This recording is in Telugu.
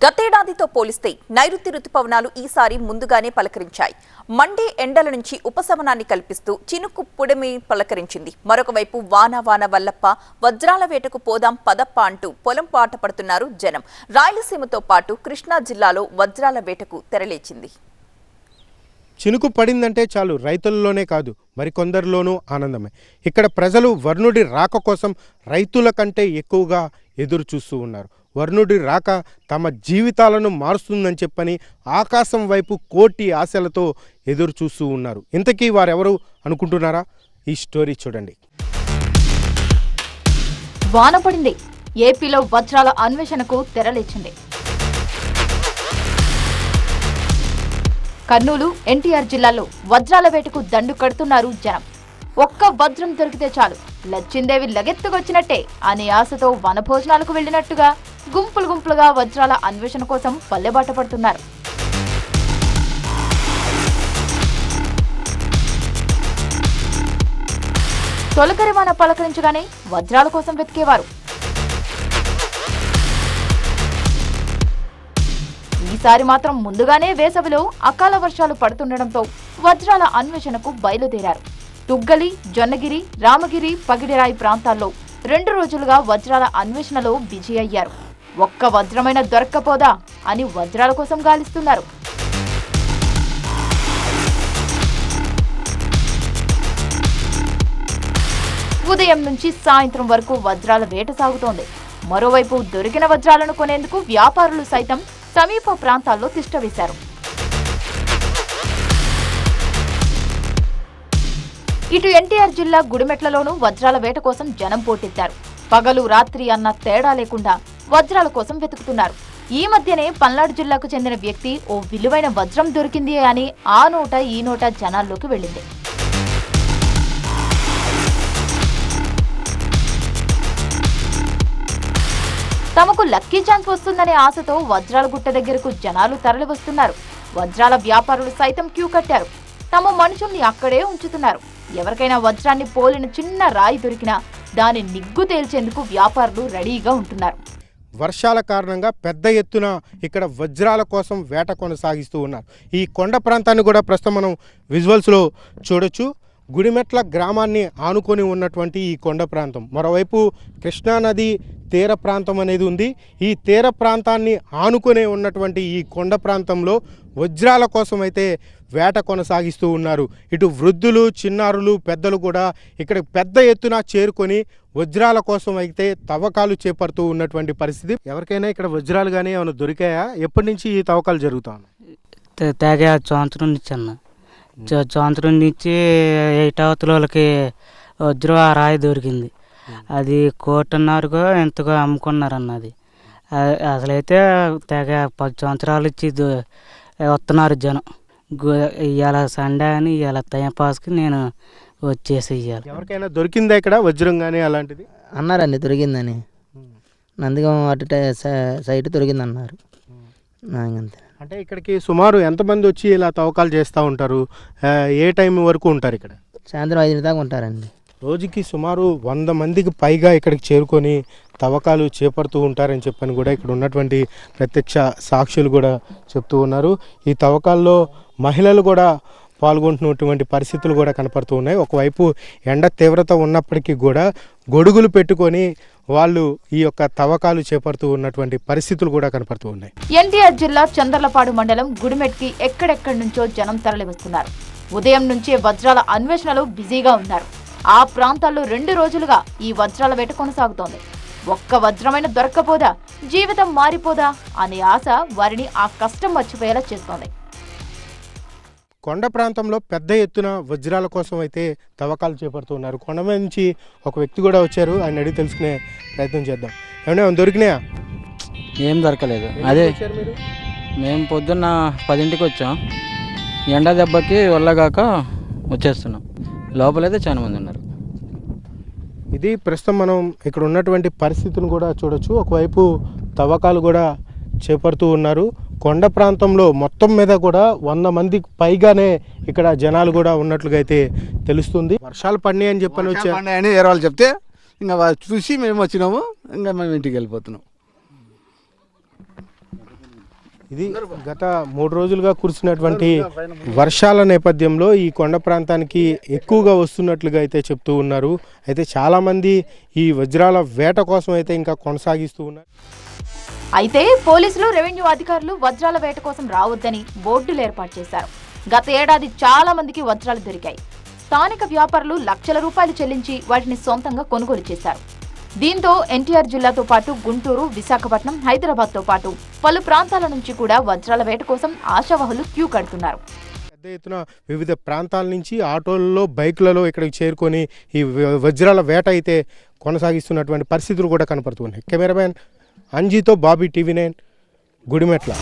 గతేడాదితో పోలిస్తే నైరుతి రుతుపవనాలు ఈసారి ముందుగానే పలకరించాయి. మండే ఎండల నుంచి ఉపశమనాన్ని కల్పిస్తూ చినుకు పుడమి పలకరించింది. మరొకవైపు వాన వల్లప్ప వజ్రాల వేటకు పోదాం పదప్ప అంటూ పొలం పాట పడుతున్నారు జనం. రాయలసీమతో పాటు కృష్ణా జిల్లాలో వజ్రాల వేటకు తెరలేచింది. చినుకు పడిందంటే చాలు రైతుల్లోనే కాదు మరికొందరిలోనూ ఆనందమే. ఇక్కడ ప్రజలు వర్ణుడి రాక కోసం రైతుల కంటే ఎక్కువగా ఎదురు చూస్తూ ఉన్నారు. వర్ణుడి రాక తమ జీవితాలను మారుస్తుందని చెప్పని ఆకాశం వైపు కోటి ఆశలతో ఎదురు చూస్తూ ఉన్నారు. ఇంతకీ వారెవరు అనుకుంటున్నారా? ఈ స్టోరీ చూడండి. వాన పడింది. ఏపీలో వజ్రాల అన్వేషణకు తెరలేచింది. కర్నూలు, ఎన్టీఆర్ జిల్లాలో వజ్రాల వేటకు దండు కడుతున్నారు జనం. ఒక్క వజ్రం దొరికితే చాలు లచ్చిందేవి లగెత్తుకొచ్చినట్టే అనే ఆశతో వనభోజనాలకు వెళ్లినట్టుగా గుంపులుగా వజ్రాల అన్వేషణ కోసం పల్లెబాట పడుతున్నారు. తొలకరి వాన పలకరించగానే వజ్రాల కోసం వెతికేవారు. ఈసారి మాత్రం ముందుగానే వేసవిలో అకాల వర్షాలు పడుతుండటంతో వజ్రాల అన్వేషణకు బయలుదేరారు. తుగ్గలి, జొన్నగిరి, రామగిరి, పగిడిరాయి ప్రాంతాల్లో 2 రోజులుగా వజ్రాల అన్వేషణలో బిజీ అయ్యారు. ఒక్క వజ్రమైన దొరక్కపోదా అని వజ్రాల కోసం గాలిస్తున్నారు. ఉదయం నుంచి సాయంత్రం వరకు వజ్రాల వేట సాగుతోంది. మరోవైపు దొరికిన వజ్రాలను కొనేందుకు వ్యాపారులు సైతం సమీప ప్రాంతాల్లో తిష్టవేశారు. ఇటు ఎన్టీఆర్ జిల్లా గుడిమెట్లలోనూ వజ్రాల వేట కోసం జనం పోటెత్తారు. పగలు రాత్రి అన్న తేడా లేకుండా వజ్రాల కోసం వెతుకుతున్నారు. ఈ మధ్యనే పల్నాడు జిల్లాకు చెందిన వ్యక్తి ఓ విలువైన వజ్రం దొరికింది అని ఆ నోట ఈ నోట జనాల్లోకి వెళ్ళింది. తమకు లక్కీ ఛాన్స్ వస్తుందనే ఆశతో వజ్రాల గుట్ట దగ్గరకు జనాలు తరలి వస్తున్నారు. వజ్రాల వ్యాపారులు సైతం క్యూ కట్టారు. తమ మనుషుల్ని అక్కడే ఉంచుతున్నారు. ఎవరికైనా వజ్రాన్ని పోలిన చిన్న రాయి దొరికినా దాని నిగ్గు తేల్చేందుకు వ్యాపారులు రెడీగా ఉంటున్నారు. వర్షాల కారణంగా పెద్ద ఎత్తున ఇక్కడ వజ్రాల కోసం వేట కొనసాగిస్తూ ఉన్నారు. ఈ కొండ ప్రాంతాన్ని కూడా ప్రస్తుతం మనం విజువల్స్లో చూడొచ్చు. గుడిమెట్ల గ్రామాన్ని ఆనుకొని ఉన్నటువంటి ఈ కొండ ప్రాంతం, మరోవైపు కృష్ణానది తీర ప్రాంతం అనేది ఉంది. ఈ తీర ప్రాంతాన్ని ఆనుకునే ఉన్నటువంటి ఈ కొండ ప్రాంతంలో వజ్రాల కోసం అయితే వేట కొనసాగిస్తూ ఉన్నారు. ఇటు వృద్ధులు, చిన్నారులు, పెద్దలు కూడా ఇక్కడ పెద్ద ఎత్తున చేరుకొని వజ్రాల కోసం అయితే తవ్వకాలు చేపడుతూ ఉన్నటువంటి పరిస్థితి. ఎవరికైనా ఇక్కడ వజ్రాలు కానీ ఏమైనా దొరికాయా? ఎప్పటి నుంచి ఈ తవ్వకాలు జరుగుతా ఉన్నాయి? తెగ సంవత్సరం నుంచి అన్న సంవత్సరం నుంచి 8 వాళ్ళకి వజ్రం ఆ రాయి దొరికింది. అది 1.5 ఎంతగా అమ్ముకున్నారు అన్నది. అసలైతే తెగ 10 సంవత్సరాలు ఇచ్చి వస్తున్నారు జనం. ఇవాళ సండే అని ఇవాళ టైం పాస్కి నేను వచ్చేసి ఇవ్వాలి. ఎవరికైనా దొరికిందా ఇక్కడ వజ్రం కానీ అలాంటిది? అన్నారండి దొరికిందని. నందిగం అటు సైట్ దొరికింది అన్నారు. అంతే. అంటే ఇక్కడికి సుమారు ఎంతమంది వచ్చి ఇలా తవ్వకాలు చేస్తూ ఉంటారు? ఏ టైం వరకు ఉంటారు ఇక్కడ? సాయంత్రం 5 దాకా ఉంటారండి. రోజుకి సుమారు 100 మందికి పైగా ఇక్కడికి చేరుకొని తవ్వకాలు చేపడుతూ ఉంటారని చెప్పని కూడా ఇక్కడ ఉన్నటువంటి ప్రత్యక్ష సాక్షులు కూడా చెప్తూ ఉన్నారు. ఈ తవ్వకాల్లో మహిళలు కూడా పాల్గొంటున్నటువంటి పరిస్థితులు కూడా కనపడుతూ ఉన్నాయి. ఒకవైపు ఎండ తీవ్రత ఉన్నప్పటికీ కూడా గొడుగులు పెట్టుకొని వాళ్ళు ఈ యొక్క తవ్వకాలు చేపడుతూ ఉన్నటువంటి పరిస్థితులు కూడా కనపడుతూ ఉన్నాయి. ఎన్టీఆర్ జిల్లా చందర్లపాడు మండలం గుడిమెట్కి ఎక్కడెక్కడి నుంచో జనం తరలి వస్తున్నారు. ఉదయం నుంచే వజ్రాల అన్వేషణలో బిజీగా ఉన్నారు. ఆ ప్రాంతాల్లో 2 రోజులుగా ఈ వజ్రాల వేట కొనసాగుతోంది. ఒక్క వజ్రమైన దొరక్కపోదా, జీవితం మారిపోదా అనే ఆశ వారిని ఆ కష్టం మర్చిపోయేలా చేస్తోంది. కొండ ప్రాంతంలో పెద్ద ఎత్తున వజ్రాల కోసం అయితే తవ్వకాలు చేపడుతూ ఉన్నారు. కొండ మీద నుంచి ఒక వ్యక్తి కూడా వచ్చారు. ఆయన అడిగి తెలుసుకునే ప్రయత్నం చేద్దాం. ఏమైనా దొరికినాయా? ఏం దొరకలేదు. అదే మేము పొద్దున్న 10ంటికి వచ్చాం. ఎండ దెబ్బకి వల్లగాక వచ్చేస్తున్నాం. లోపలైతే చాలా మంది ఉన్నారు. ఇది ప్రస్తుతం మనం ఇక్కడ ఉన్నటువంటి పరిస్థితిని కూడా చూడొచ్చు. ఒకవైపు తవ్వకాలు కూడా చేపడుతూ ఉన్నారు. కొండ ప్రాంతంలో మొత్తం మీద కూడా 100 మందికి పైగానే ఇక్కడ జనాలు కూడా ఉన్నట్లుగా అయితే తెలుస్తుంది. వర్షాలు పడినాయి అని చెప్పని వచ్చాయని వేరే వాళ్ళు చెప్తే ఇంకా చూసి మేము వచ్చినాము. ఇంకా మేము ఇంటికి వెళ్ళిపోతున్నాం. ఇది గత 3 రోజులుగా కురిసినటువంటి వర్షాల నేపథ్యంలో ఈ కొండ ప్రాంతానికి ఎక్కువగా వస్తున్నట్లుగా అయితే చెప్తూ ఉన్నారు. అయితే చాలామంది ఈ వజ్రాల వేట కోసం అయితే ఇంకా కొనసాగిస్తూ ఉన్నారు. అయితే పోలీసులు, రెవెన్యూ అధికారులు వజ్రాల వేట కోసం రావద్దని బోర్డులు ఏర్పాటు చేశారు. గత ఏడాది చాలా మందికి వజ్రాలు దొరికాయి. స్థానిక వ్యాపారులు లక్షల రూపాయలు చెల్లించి వాటిని సొంతంగా కొనుగోలు చేశారు. దీంతో ఎన్టీఆర్ జిల్లాతో పాటు గుంటూరు, విశాఖపట్నం, హైదరాబాద్తో పాటు పలు ప్రాంతాల నుంచి కూడా వజ్రాల వేట కోసం ఆశావహులు క్యూ కడుతున్నారు. పెద్ద ఎత్తున వివిధ ప్రాంతాల నుంచి ఆటోలలో, బైకులలో ఇక్కడికి చేరుకొని ఈ వజ్రాల వేట అయితే కొనసాగిస్తున్నటువంటి పరిస్థితులు కూడా కనపడుతున్నాయి. కెమెరామ్యాన్ అంజీతో బాబీ, TV9, గుడిమెట్ల.